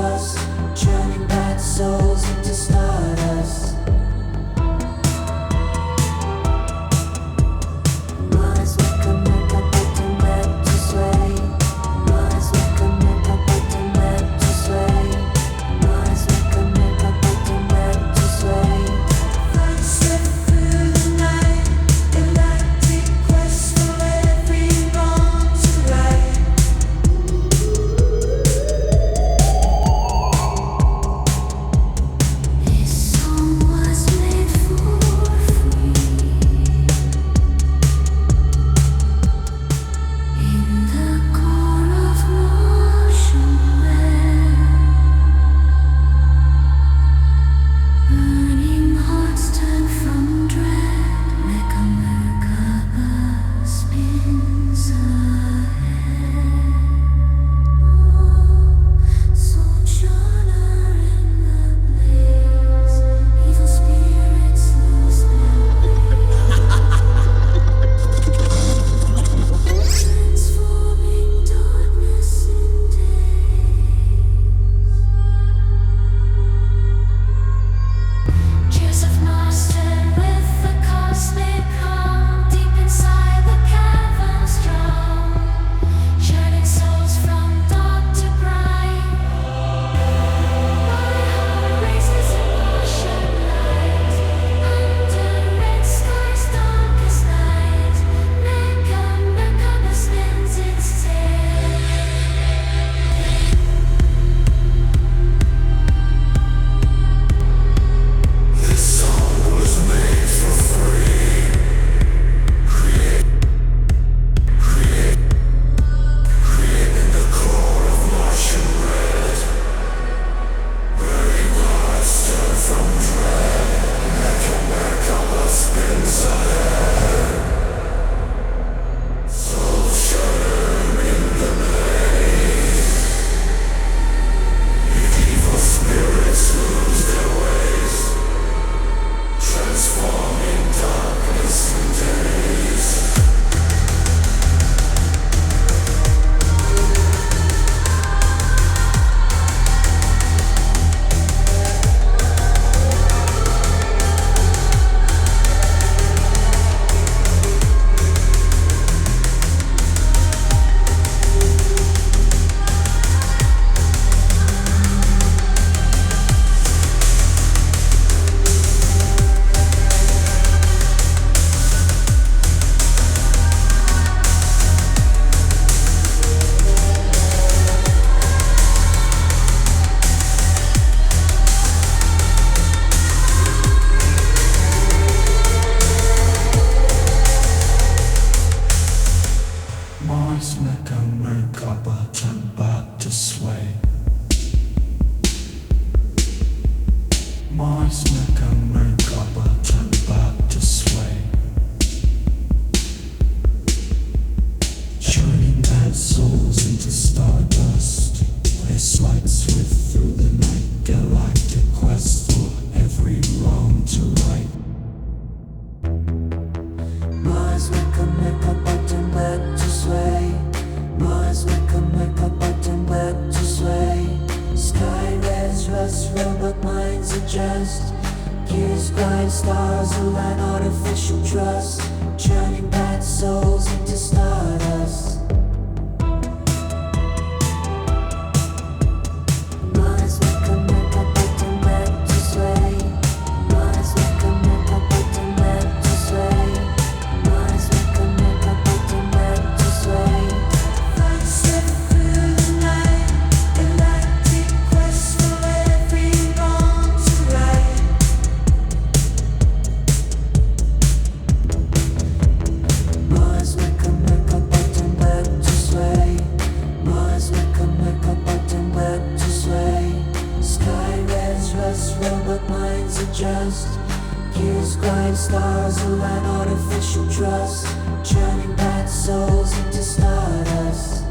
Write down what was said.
trust, turning bad souls into stardust. Mars, Mecha, Merkaba, button back to sway. Mars, Mecha, Merkaba, button back to sway. Mars, Mecha, Merkaba, button back to sway. Footstep through the night, galactic quest for every wrong to right. This song was made for free. In the core of Martian burning hearts turn from dread. Mecha, Merkaba spins ahead. Sojourner in the blaze, evil spirits lose their way, transforming darkness in days. Tears of master with the cosmic calm, deep inside the caverns drown, shining souls from dark to bright. My heart races in Martian light, under red sky's darkest night. Mecha, Merkaba spins its tail. This song was made for free. Create in the core of Martian red. Burning hearts turn from dread. Mecha, Merkaba spins ahead. Souls shudder in the maze. Evil spirits lose their ways, transforming darkness in days. Mars, Mecha, Merkaba, turn back to sway. Mars, Mecha, Merkaba, turn back to sway. Churning bad souls into stardust. Place lights with through the night. Galactic quest for every wrong to right. Mars, Mecha, Merkaba, button back to sway. Mars, Mecha, Merkaba, button back to sway. Sky res rust, robot minds adjust. Gears glide, stars align, artificial trust, turning bad souls into stardust. Mars, Mecha, Merkaba, button back to sway. Mars, Mecha, Merkaba, button back to sway. Mars, Mecha, Merkaba, button back to sway. Footstep through the night, galactic quest for every wrong to right. Mars, Mecha, Merkaba, button back to sway. Mars, Mecha, Merkaba, button back to sway. Sky res rust, robot minds adjust. Gears glide, stars align, artificial trust, turning bad souls into stardust.